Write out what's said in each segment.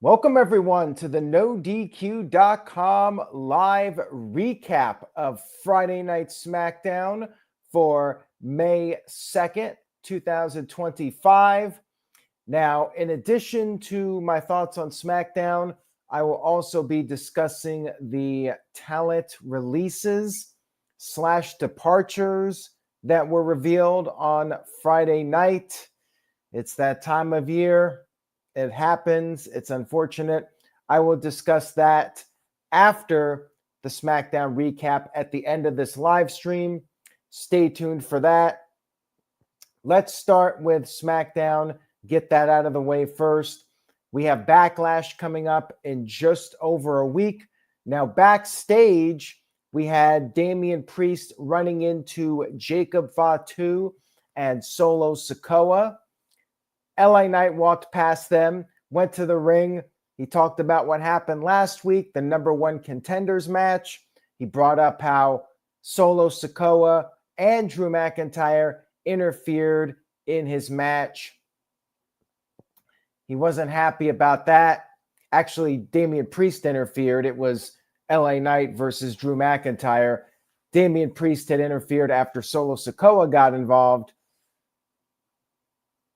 Welcome, everyone, to the NoDQ.com live recap of Friday Night SmackDown for May 2nd, 2025. Now, in addition to my thoughts on SmackDown, I will also be discussing the talent releases / departures that were revealed on Friday night. It's that time of year. It happens. It's unfortunate. I will discuss that after the SmackDown recap at the end of this live stream. Stay tuned for that. Let's start with SmackDown. Get that out of the way first. We have Backlash coming up in just over a week. Now, backstage, we had Damian Priest running into Jacob Fatu and Solo Sikoa. LA Knight walked past them, went to the ring. He talked about what happened last week, the number one contenders match. He brought up how Solo Sikoa and Drew McIntyre interfered in his match. He wasn't happy about that. Actually, Damian Priest interfered. It was LA Knight versus Drew McIntyre. Damian Priest had interfered after Solo Sikoa got involved.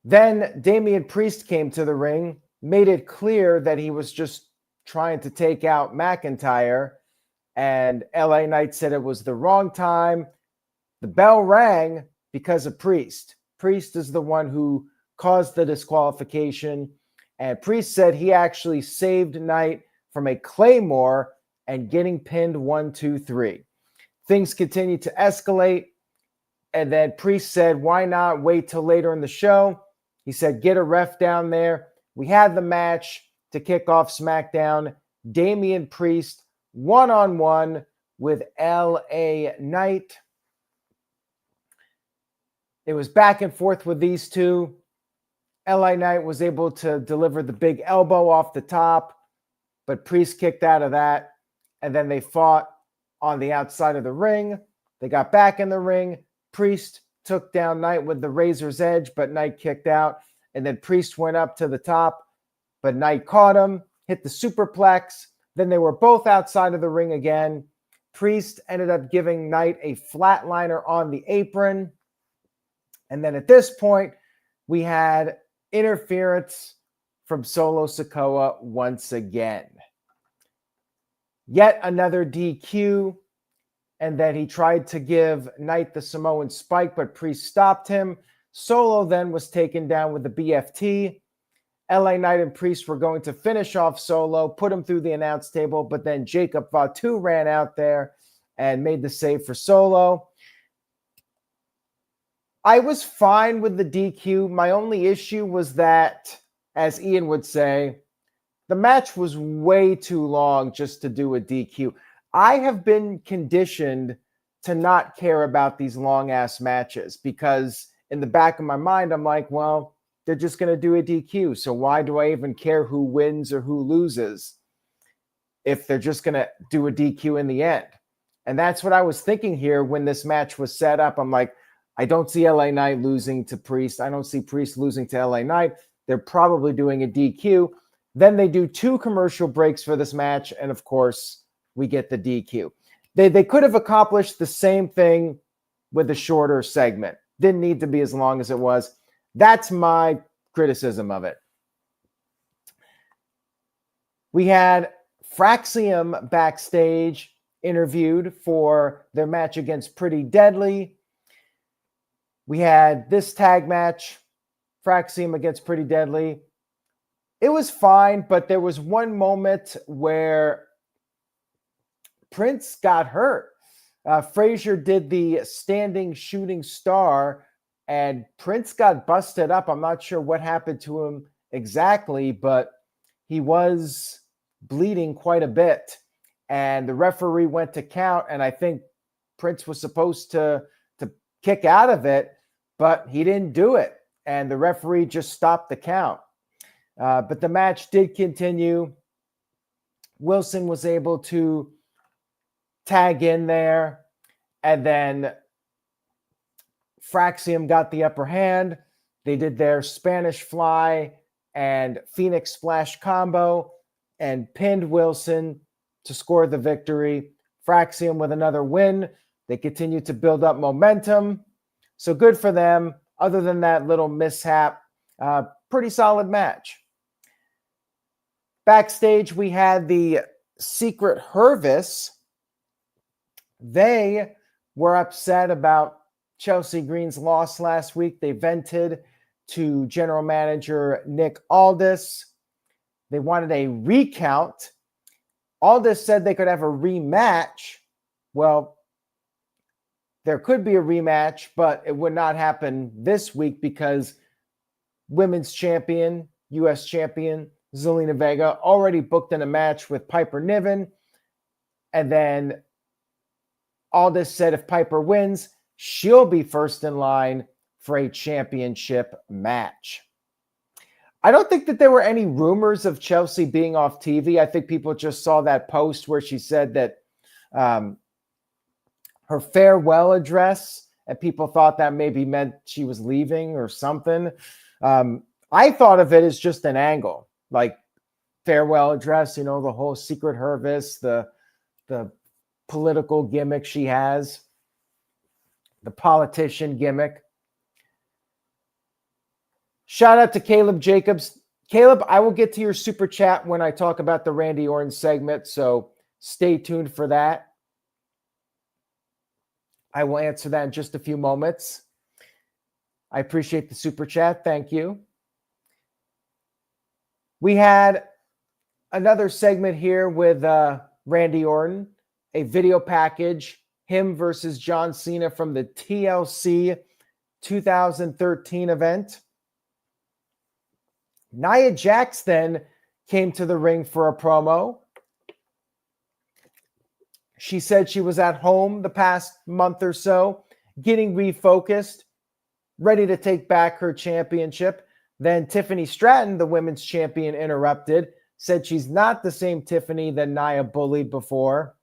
Then Damian Priest came to the ring, made it clear that he was just trying to take out McIntyre, and LA Knight said it was the wrong time. The bell rang because of Priest. Priest is the one who caused the disqualification, and Priest said he actually saved Knight from a Claymore and getting pinned 1, 2, 3. Things continued to escalate, and then Priest said, why not wait till later in the show? He said, get a ref down there. We had the match to kick off SmackDown. Damian Priest one-on-one with LA Knight. It was back and forth with these two. LA Knight was able to deliver the big elbow off the top, but Priest kicked out of that. And then they fought on the outside of the ring. They got back in the ring. Priest took down Knight with the razor's edge, but Knight kicked out. And then Priest went up to the top, but Knight caught him, hit the superplex. Then they were both outside of the ring again. Priest ended up giving Knight a flatliner on the apron. And then at this point, we had interference from Solo Sikoa once again. Yet another DQ. And then he tried to give Knight the Samoan spike, but Priest stopped him. Solo then was taken down with the BFT. LA Knight and Priest were going to finish off Solo, put him through the announce table, but then Jacob Fatu ran out there and made the save for Solo. I was fine with the DQ. My only issue was that, as Ian would say, the match was way too long just to do a DQ. I have been conditioned to not care about these long-ass matches because in the back of my mind, I'm like, well, they're just going to do a DQ. So why do I even care who wins or who loses if they're just going to do a DQ in the end? And that's what I was thinking here when this match was set up. I'm like, I don't see LA Knight losing to Priest. I don't see Priest losing to LA Knight. They're probably doing a DQ. Then they do 2 commercial breaks for this match. And of course, we get the DQ. They could have accomplished the same thing with a shorter segment. Didn't need to be as long as it was. That's my criticism of it. We had Fraxium backstage interviewed for their match against Pretty Deadly. We had this tag match, Fraxium against Pretty Deadly. It was fine, but there was one moment where Prince got hurt. Frazier did the standing shooting star, and Prince got busted up. I'm not sure what happened to him exactly, but he was bleeding quite a bit. And the referee went to count, and I think Prince was supposed to kick out of it, but he didn't do it. And the referee just stopped the count. But the match did continue. Wilson was able to tag in there, and then Fraxium got the upper hand. They did their Spanish fly and Phoenix Splash combo and pinned Wilson to score the victory. Fraxium with another win. They continue to build up momentum. So good for them. Other than that little mishap, pretty solid match. Backstage, we had the Secret Hervis. They were upset about Chelsea Green's loss last week. They vented to general manager Nick Aldis. They wanted a recount. Aldis said they could have a rematch. Well, there could be a rematch, but it would not happen this week because women's champion, U.S. champion, Zelina Vega already booked in a match with Piper Niven. And then Aldis said if Piper wins, she'll be first in line for a championship match. I don't think that there were any rumors of Chelsea being off TV. I think people just saw that post where she said that her farewell address, and people thought that maybe meant she was leaving or something. I thought of it as just an angle, like farewell address, the whole Secret Hervis, the political gimmick she has, the politician gimmick. Shout out to Caleb Jacobs. Caleb, I will get to your super chat when I talk about the Randy Orton segment, so stay tuned for that. I will answer that in just a few moments. I appreciate the super chat. Thank you. We had another segment here with Randy Orton, a video package, him versus John Cena from the TLC 2013 event. Nia Jax then came to the ring for a promo. She said she was at home the past month or so, getting refocused, ready to take back her championship. Then Tiffany Stratton, the women's champion, interrupted, said she's not the same Tiffany that Nia bullied before.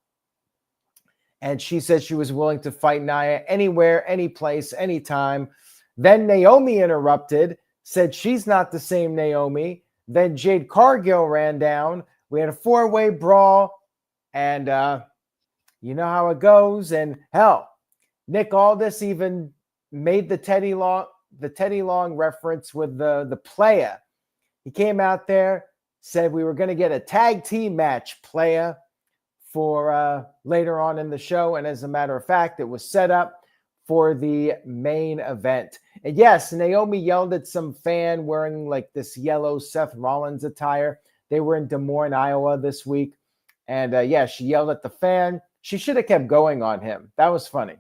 And she said she was willing to fight Nia anywhere, any place, anytime. Then Naomi interrupted, said she's not the same Naomi. Then Jade Cargill ran down. We had a four-way brawl, and you know how it goes. And hell, Nick Aldis even made the Teddy Long reference with the playa. He came out there, said we were going to get a tag team match, playa, for later on in the show. And as a matter of fact, it was set up for the main event. And yes, Naomi yelled at some fan wearing like this yellow Seth Rollins attire. They were in Des Moines, Iowa this week. And yeah, she yelled at the fan. She should have kept going on him. That was funny.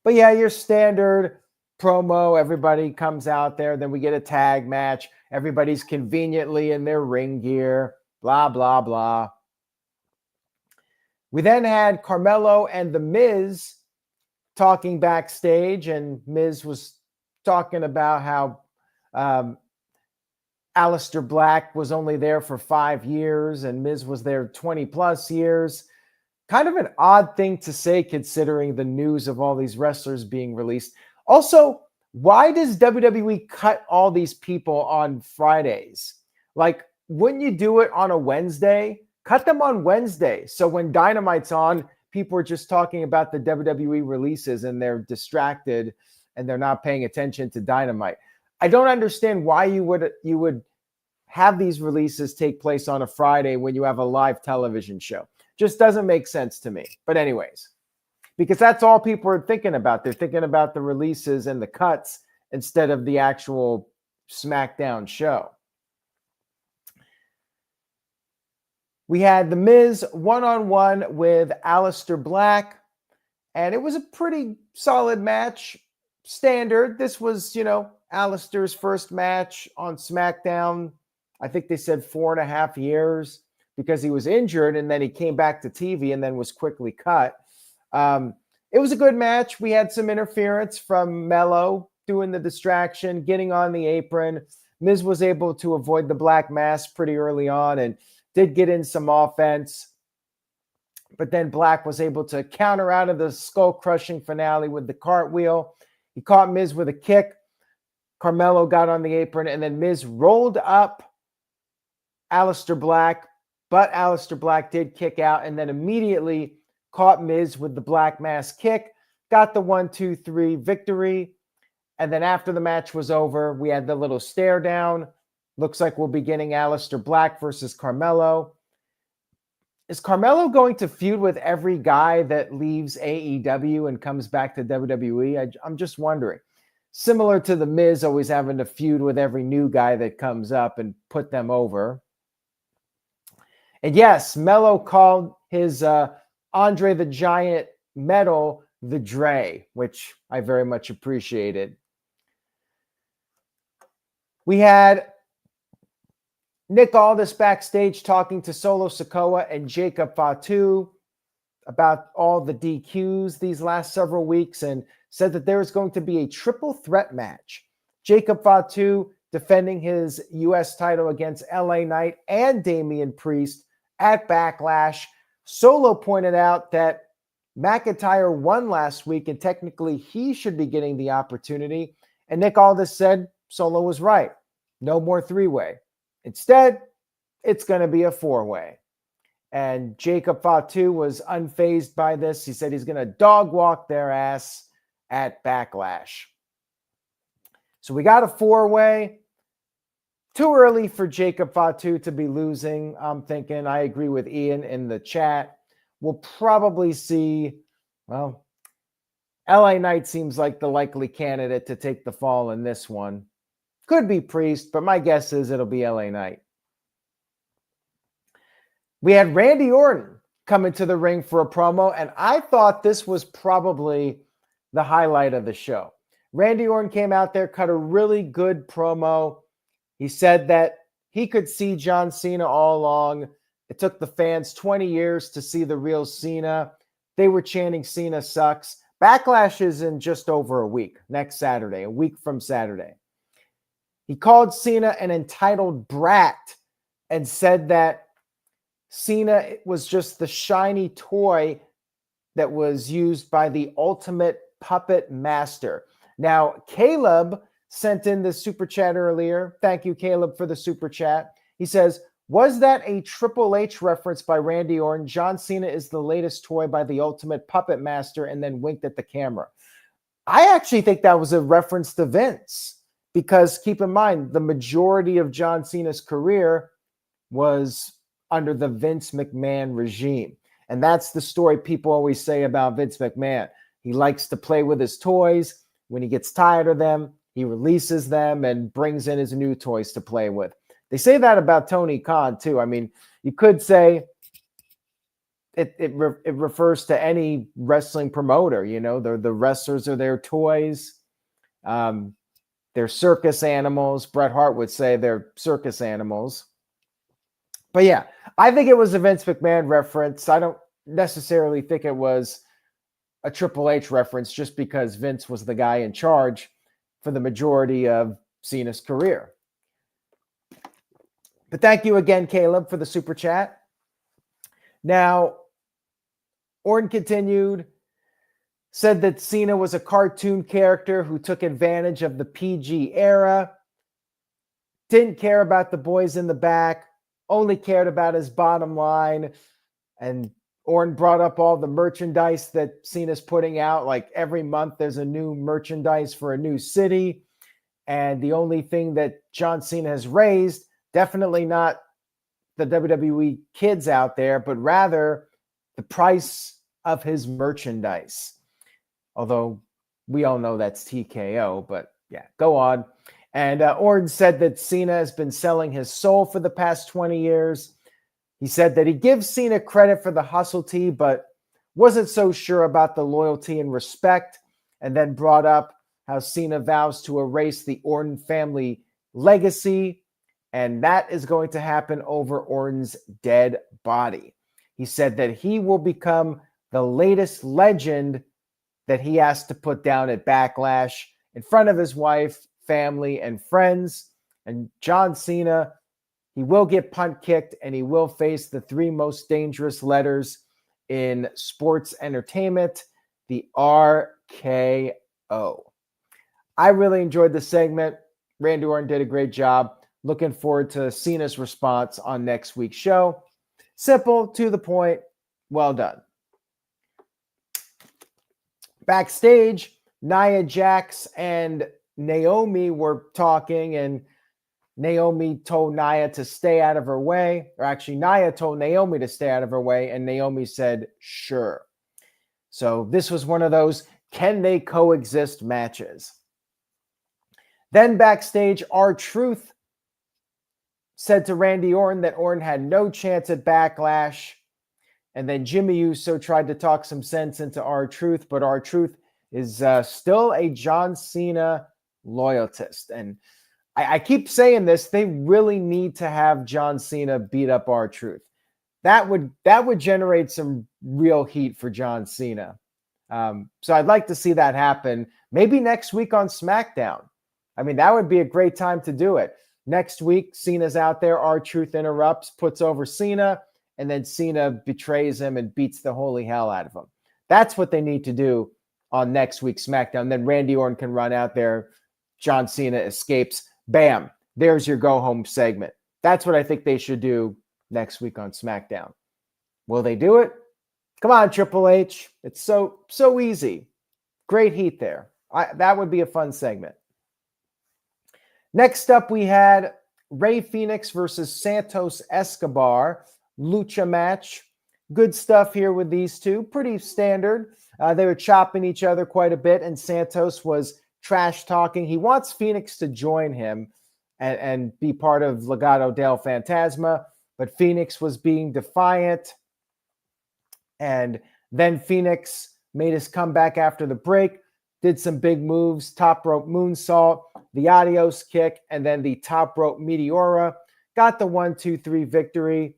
But yeah, your standard promo, everybody comes out there. Then we get a tag match. Everybody's conveniently in their ring gear, blah, blah, blah. We then had Carmelo and The Miz talking backstage, and Miz was talking about how Aleister Black was only there for 5 years and Miz was there 20 plus years. Kind of an odd thing to say considering the news of all these wrestlers being released. Also, why does WWE cut all these people on Fridays? Like, wouldn't you do it on a Wednesday? Cut them on Wednesday. So when Dynamite's on, people are just talking about the WWE releases and they're distracted and they're not paying attention to Dynamite. I don't understand why you would have these releases take place on a Friday when you have a live television show. Just doesn't make sense to me. But anyways, because that's all people are thinking about. They're thinking about the releases and the cuts instead of the actual SmackDown show. We had The Miz one-on-one with Alistair Black, and it was a pretty solid match. Standard. This was, Alistair's first match on SmackDown. I think they said 4.5 years because he was injured, and then he came back to TV and then was quickly cut. It was a good match. We had some interference from Mello doing the distraction, getting on the apron. Miz was able to avoid the black mass pretty early on and did get in some offense. But then Black was able to counter out of the skull-crushing finale with the cartwheel. He caught Miz with a kick, Carmelo got on the apron, and then Miz rolled up Aleister Black, but Aleister Black did kick out and then immediately caught Miz with the Black Mass kick, got the 1-2-3 victory. And then after the match was over, we had the little stare down. Looks like we'll be getting Aleister Black versus Carmelo. Is Carmelo going to feud with every guy that leaves AEW and comes back to WWE? I'm just wondering. Similar to the Miz always having to feud with every new guy that comes up and put them over. And yes, Melo called his Andre the Giant medal the Dre, which I very much appreciated. We had Nick Aldis backstage talking to Solo Sikoa and Jacob Fatu about all the DQs these last several weeks and said that there is going to be a triple threat match. Jacob Fatu defending his U.S. title against LA Knight and Damian Priest at Backlash. Solo pointed out that McIntyre won last week and technically he should be getting the opportunity. And Nick Aldis said Solo was right. No more three-way. Instead, it's going to be a four-way. And Jacob Fatu was unfazed by this. He said he's going to dog walk their ass at Backlash. So we got a four-way. Too early for Jacob Fatu to be losing, I'm thinking. I agree with Ian in the chat. We'll probably see, well, LA Knight seems like the likely candidate to take the fall in this one. Could be Priest, but my guess is it'll be LA Knight. We had Randy Orton come into the ring for a promo, and I thought this was probably the highlight of the show. Randy Orton came out there, cut a really good promo. He said that he could see John Cena all along. It took the fans 20 years to see the real Cena. They were chanting Cena sucks. Backlash is in just over a week, next Saturday, a week from Saturday. He called Cena an entitled brat and said that Cena was just the shiny toy that was used by the ultimate puppet master. Now, Caleb sent in the super chat earlier. Thank you, Caleb, for the super chat. He says, was that a Triple H reference by Randy Orton? John Cena is the latest toy by the ultimate puppet master, and then winked at the camera. I actually think that was a reference to Vince, because keep in mind, the majority of John Cena's career was under the Vince McMahon regime. And that's the story people always say about Vince McMahon. He likes to play with his toys. When he gets tired of them, he releases them and brings in his new toys to play with. They say that about Tony Khan, too. I mean, you could say it refers to any wrestling promoter. You know, the wrestlers are their toys. They're circus animals. Bret Hart would say they're circus animals. But yeah, I think it was a Vince McMahon reference. I don't necessarily think it was a Triple H reference just because Vince was the guy in charge for the majority of Cena's career. But thank you again, Caleb, for the super chat. Now, Orton continued, said that Cena was a cartoon character who took advantage of the PG era, didn't care about the boys in the back, only cared about his bottom line. And Orton brought up all the merchandise that Cena's putting out. Like every month there's a new merchandise for a new city. And the only thing that John Cena has raised, definitely not the WWE kids out there, but rather the price of his merchandise. Although we all know that's TKO, but yeah, go on. And Orton said that Cena has been selling his soul for the past 20 years. He said that he gives Cena credit for the hustle tee, but wasn't so sure about the loyalty and respect, and then brought up how Cena vows to erase the Orton family legacy, and that is going to happen over Orton's dead body. He said that he will become the latest legend that he has to put down at Backlash in front of his wife, family, and friends. And John Cena, he will get punt kicked and he will face the three most dangerous letters in sports entertainment, the RKO. I really enjoyed the segment. Randy Orton did a great job. Looking forward to Cena's response on next week's show. Simple, to the point, well done. Backstage, Nia Jax and Naomi were talking, and Naomi told Nia to stay out of her way. Or actually, Nia told Naomi to stay out of her way, and Naomi said, sure. So this was one of those can they coexist matches. Then backstage, R-Truth said to Randy Orton that Orton had no chance at Backlash. And then Jimmy Uso tried to talk some sense into R-Truth, but R-Truth is still a John Cena loyalist. And I keep saying this, they really need to have John Cena beat up R-Truth. That would generate some real heat for John Cena. So I'd like to see that happen. Maybe next week on SmackDown. I mean, that would be a great time to do it. Next week, Cena's out there. R-Truth interrupts, puts over Cena, and then Cena betrays him and beats the holy hell out of him. That's what they need to do on next week's SmackDown. Then Randy Orton can run out there. John Cena escapes. Bam. There's your go-home segment. That's what I think they should do next week on SmackDown. Will they do it? Come on, Triple H. It's so easy. Great heat there. That would be a fun segment. Next up, we had Rey Fenix versus Santos Escobar. Lucha match. Good stuff here with these two. Pretty standard. They were chopping each other quite a bit, and Santos was trash talking. He wants Fenix to join him and be part of Legado del Fantasma, but Fenix was being defiant. And then Fenix made his comeback after the break, did some big moves, top rope moonsault, the adios kick, and then the top rope meteora. Got the 1-2-3 victory.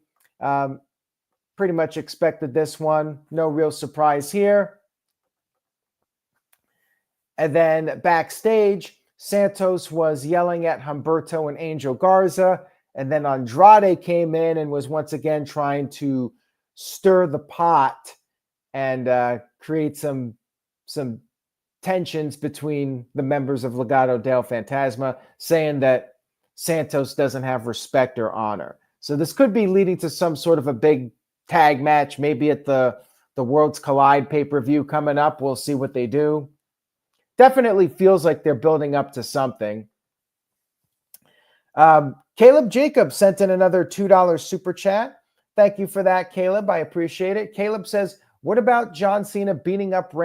Pretty much expected this one. No real surprise here. And then backstage, Santos was yelling at Humberto and Angel Garza. And then Andrade came in and was once again trying to stir the pot and create some tensions between the members of Legado del Fantasma, saying that Santos doesn't have respect or honor. So this could be leading to some sort of a big tag match, maybe at the Worlds Collide pay-per-view coming up. We'll see what they do. Definitely feels like they're building up to something. Caleb Jacobs sent in another $2 super chat. Thank you for that, Caleb. I appreciate it. Caleb says, what about John Cena beating up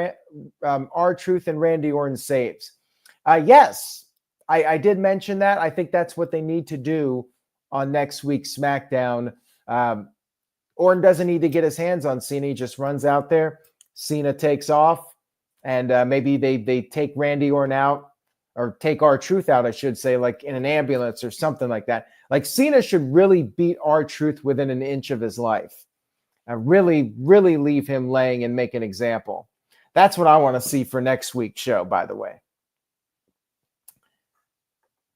R-Truth and Randy Orton saves? Yes, I did mention that. I think that's what they need to do on next week's SmackDown. Orton doesn't need to get his hands on Cena. He just runs out there. Cena takes off. And maybe they take Randy Orton out, or take R-Truth out, I should say, like in an ambulance or something like that. Like Cena should really beat R-Truth within an inch of his life. Really leave him laying and make an example. That's what I want to see for next week's show, by the way.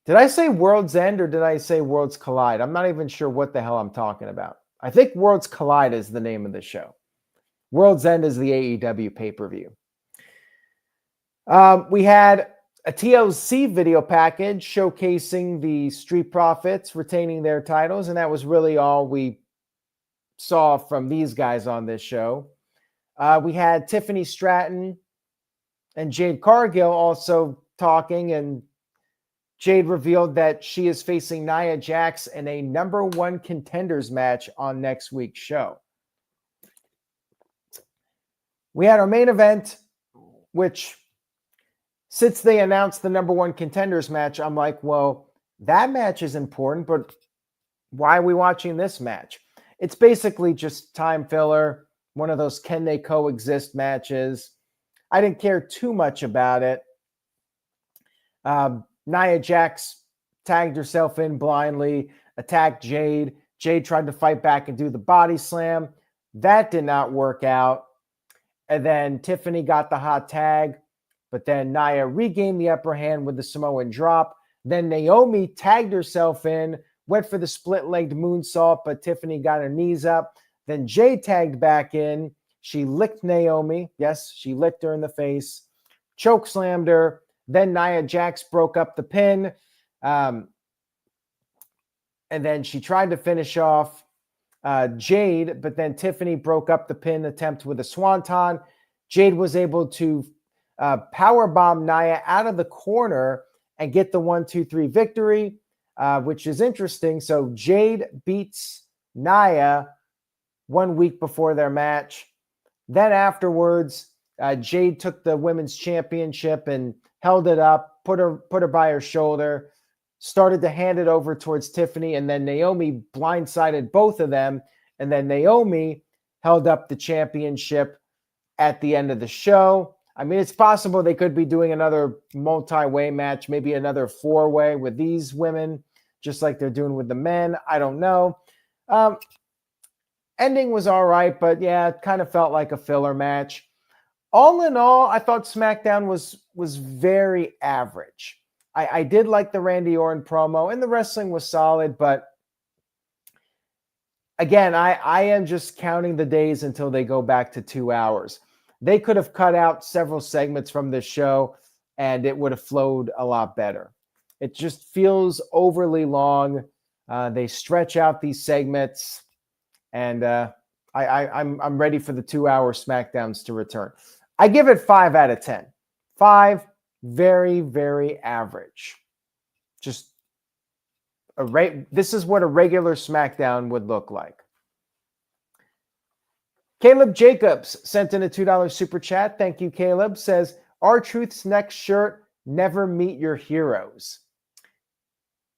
Did I say World's End or did I say Worlds Collide? I'm not even sure what the hell I'm talking about. I think Worlds Collide is the name of the show. World's End is the AEW pay-per-view. We had a TLC video package showcasing the Street Profits retaining their titles, and that was really all we saw from these guys on this show. We had Tiffany Stratton and Jade Cargill also talking, and Jade revealed that she is facing Nia Jax in a #1 contenders match on next week's show. We had our main event, which, since they announced the #1 contenders match, I'm like, well, that match is important, but why are we watching this match? It's basically just time filler, one of those can they coexist matches. I didn't care too much about it. Nia Jax tagged herself in blindly, attacked Jade. Jade tried to fight back and do the body slam. That did not work out. And then Tiffany got the hot tag. But then Nia regained the upper hand with the Samoan drop. Then Naomi tagged herself in, went for the split-legged moonsault, but Tiffany got her knees up. Then Jade tagged back in. She licked Naomi. Yes, she licked her in the face. Choke slammed her. Then Nia Jax broke up the pin. And then she tried to finish off Jade, but then Tiffany broke up the pin attempt with a swanton. Jade was able to powerbomb Nia out of the corner and get the 1-2-3 victory, which is interesting. So Jade beats Nia 1 week before their match. Then afterwards, Jade took the women's championship and held it up, put her by her shoulder, started to hand it over towards Tiffany, and then Naomi blindsided both of them. And then Naomi held up the championship at the end of the show. I mean, it's possible they could be doing another multi-way match, maybe another 4-way with these women, just like they're doing with the men. I don't know. Ending was all right, but yeah, it kind of felt like a filler match. All in all, I thought SmackDown was very average. I did like the Randy Orton promo, and the wrestling was solid, but again, I am just counting the days until they go back to 2 hours. They could have cut out several segments from this show, and it would have flowed a lot better. It just feels overly long. They stretch out these segments, and I'm ready for the 2-hour SmackDowns to return. I give it 5 out of 10. 5, very, very average. Just this is what a regular SmackDown would look like. Caleb Jacobs sent in a $2 super chat. Thank you, Caleb. Says, R-Truth's next shirt, never meet your heroes.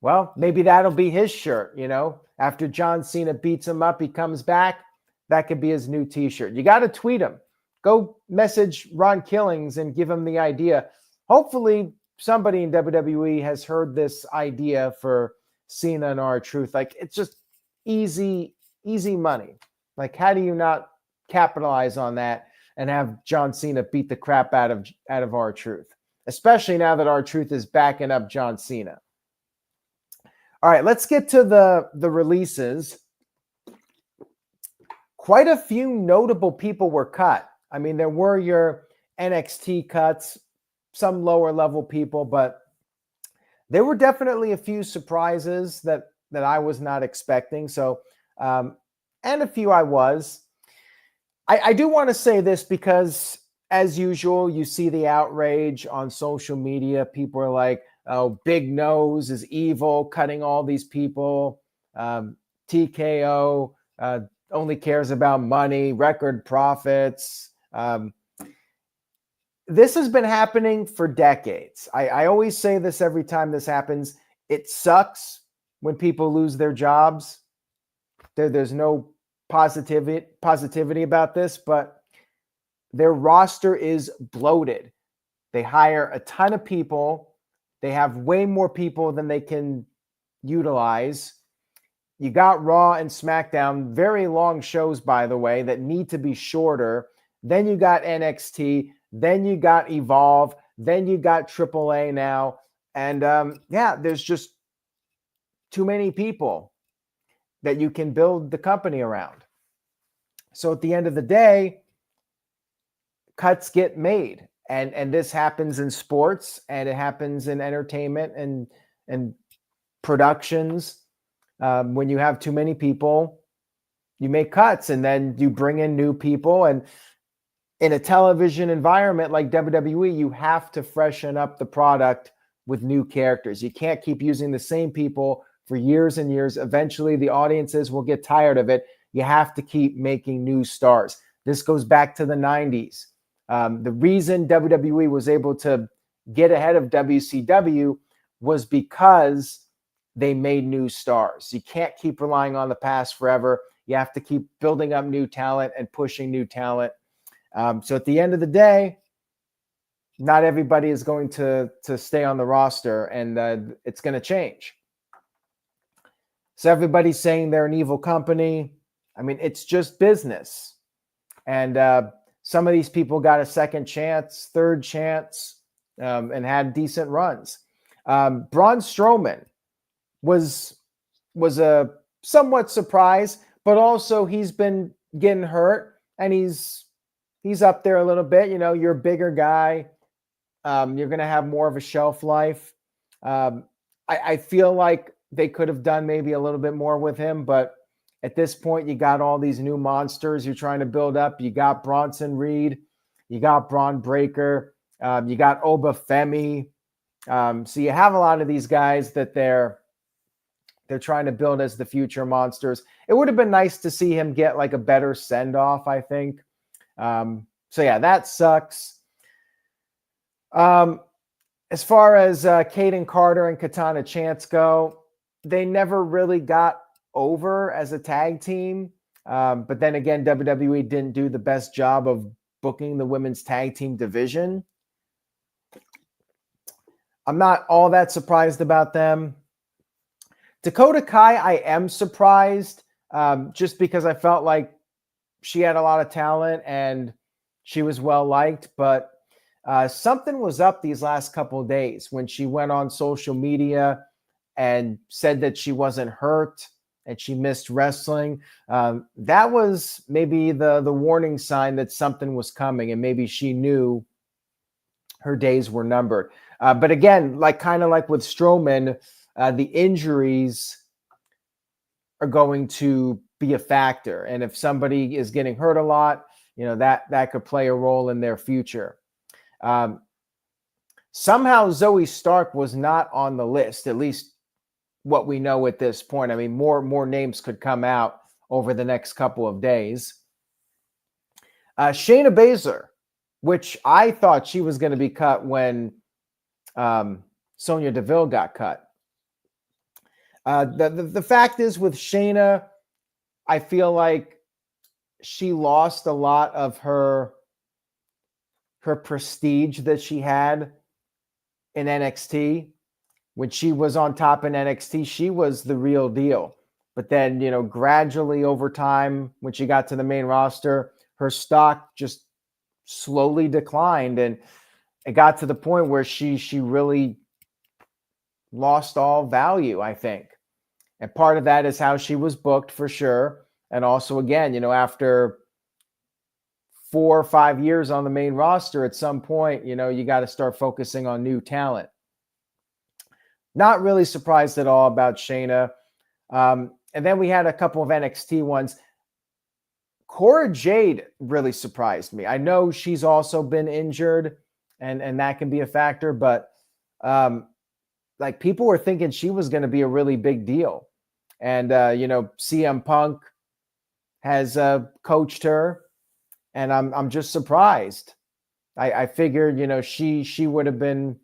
Well, maybe that'll be his shirt, you know. After John Cena beats him up, he comes back. That could be his new t-shirt. You got to tweet him. Go message Ron Killings and give him the idea. Hopefully somebody in WWE has heard this idea for Cena and R-Truth. Like, it's just easy money. Like, how do you not capitalize on that and have John Cena beat the crap out of R-Truth? Especially now that R-Truth is backing up John Cena. All right, let's get to the releases. Quite a few notable people were cut. I mean, there were your NXT cuts, some lower level people, but there were definitely a few surprises that I was not expecting. So, and a few I was. I do want to say this because, as usual, you see the outrage on social media. People are like, oh, Big Nose is evil, cutting all these people. TKO only cares about money, record profits. This has been happening for decades. I always say this every time this happens. It sucks when people lose their jobs. There's no positivity about this, but their roster is bloated. They hire a ton of people. They have way more people than they can utilize. You got Raw and SmackDown, very long shows, by the way, that need to be shorter. Then you got NXT. Then you got Evolve. Then you got AAA now. And there's just too many people that you can build the company around. So at the end of the day, cuts get made. And this happens in sports, and it happens in entertainment and productions. When you have too many people, you make cuts, and then you bring in new people. And in a television environment like WWE, you have to freshen up the product with new characters. You can't keep using the same people for years and years. Eventually, the audiences will get tired of it. You have to keep making new stars. This goes back to the 90s. The reason WWE was able to get ahead of WCW was because they made new stars. You can't keep relying on the past forever. You have to keep building up new talent and pushing new talent. So at the end of the day, not everybody is going to stay on the roster, and it's going to change. So everybody's saying they're an evil company. I mean, it's just business. And some of these people got a second chance, third chance, and had decent runs. Braun Strowman was a somewhat surprise, but also he's been getting hurt, and he's up there a little bit. You know, you're a bigger guy. You're going to have more of a shelf life. I feel like they could have done maybe a little bit more with him, but at this point, you got all these new monsters you're trying to build up. You got Bronson Reed, you got Braun Breaker, you got Oba Femi. So you have a lot of these guys that they're trying to build as the future monsters. It would have been nice to see him get like a better send-off, I think. So yeah, that sucks. As far as Kaden Carter and Katana Chance go, they never really got over as a tag team. But then again, WWE didn't do the best job of booking the women's tag team division. I'm not all that surprised about them. Dakota Kai, I am surprised just because I felt like she had a lot of talent and she was well liked, but something was up these last couple of days when she went on social media and said that she wasn't hurt and she missed wrestling. That was maybe the warning sign that something was coming, and maybe she knew her days were numbered. But again, kind of like with Strowman, the injuries are going to be a factor. And if somebody is getting hurt a lot, that could play a role in their future. Somehow Zoe Stark was not on the list, at least what we know at this point. I mean, more names could come out over the next couple of days. Shayna Baszler, which I thought she was going to be cut when Sonya Deville got cut. The fact is with Shayna, I feel like she lost a lot of her prestige that she had in NXT. When she was on top in NXT, she was the real deal. But then, gradually over time, when she got to the main roster, her stock just slowly declined. And it got to the point where she really lost all value, I think. And part of that is how she was booked for sure. And also, again, after 4 or 5 years on the main roster, at some point, you got to start focusing on new talent. Not really surprised at all about Shayna. And then we had a couple of NXT ones. Cora Jade really surprised me. I know she's also been injured, and that can be a factor, but people were thinking she was going to be a really big deal. And, CM Punk has coached her, and I'm just surprised. I figured, she would have been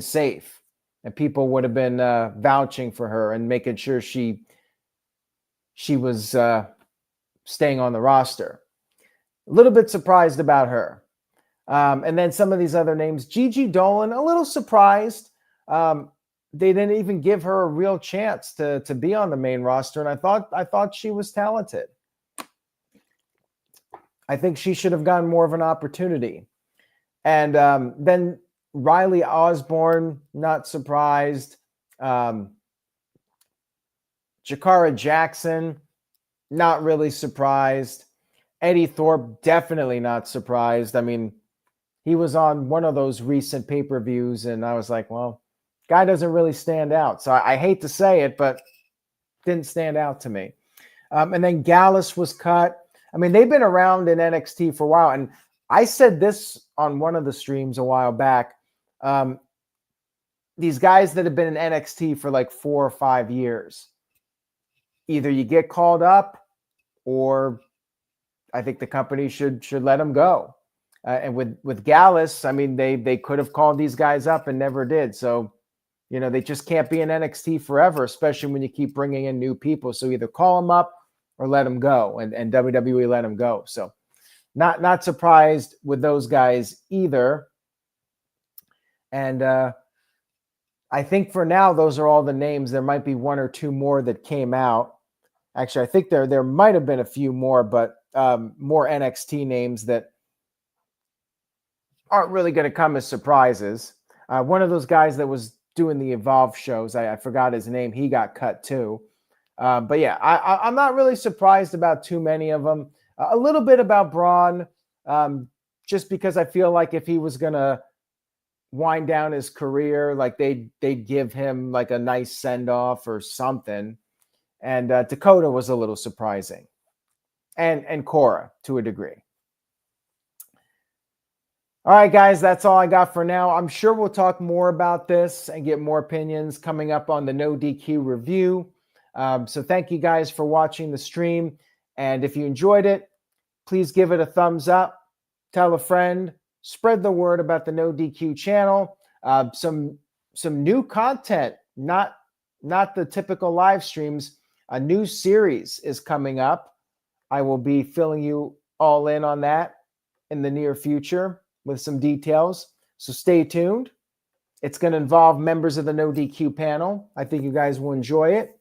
safe, and people would have been vouching for her and making sure she was staying on the roster. A little bit surprised about her. And then some of these other names, Gigi Dolan, a little surprised. They didn't even give her a real chance to be on the main roster, and I thought she was talented. I think she should have gotten more of an opportunity. And then Riley Osborne, not surprised. Jakara Jackson, not really surprised. Eddie Thorpe, definitely not surprised. I mean, he was on one of those recent pay-per-views, and I was like, well, guy doesn't really stand out. So I hate to say it, but didn't stand out to me. And then Gallus was cut. I mean, they've been around in NXT for a while, and I said this on one of the streams a while back. These guys that have been in NXT for 4 or 5 years, either you get called up, or I think the company should let them go. And with Gallus, I mean, they could have called these guys up and never did. So, they just can't be in NXT forever, especially when you keep bringing in new people. So either call them up or let them go, and WWE let them go. So not surprised with those guys either. And I think for now, those are all the names. There might be 1 or 2 more that came out. Actually, I think there might have been a few more, but more NXT names that aren't really going to come as surprises. One of those guys that was doing the Evolve shows, I forgot his name. He got cut too. But yeah, I'm not really surprised about too many of them. A little bit about Braun, just because I feel like if he was going to wind down his career. Like they'd give him like a nice send off or something. And Dakota was a little surprising, and Cora to a degree. All right, guys, that's all I got for now. I'm sure we'll talk more about this and get more opinions coming up on the No DQ review. So thank you guys for watching the stream. And if you enjoyed it, please give it a thumbs up, tell a friend, spread the word about the No DQ channel. Some new content, not the typical live streams. A new series is coming up. I will be filling you all in on that in the near future with some details. So stay tuned. It's going to involve members of the No DQ panel. I think you guys will enjoy it.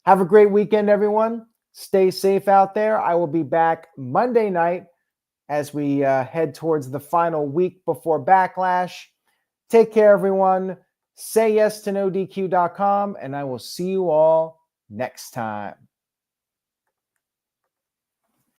Have a great weekend, everyone. Stay safe out there. I will be back Monday night as we head towards the final week before Backlash. Take care, everyone. Say yes to NoDQ.com, and I will see you all next time.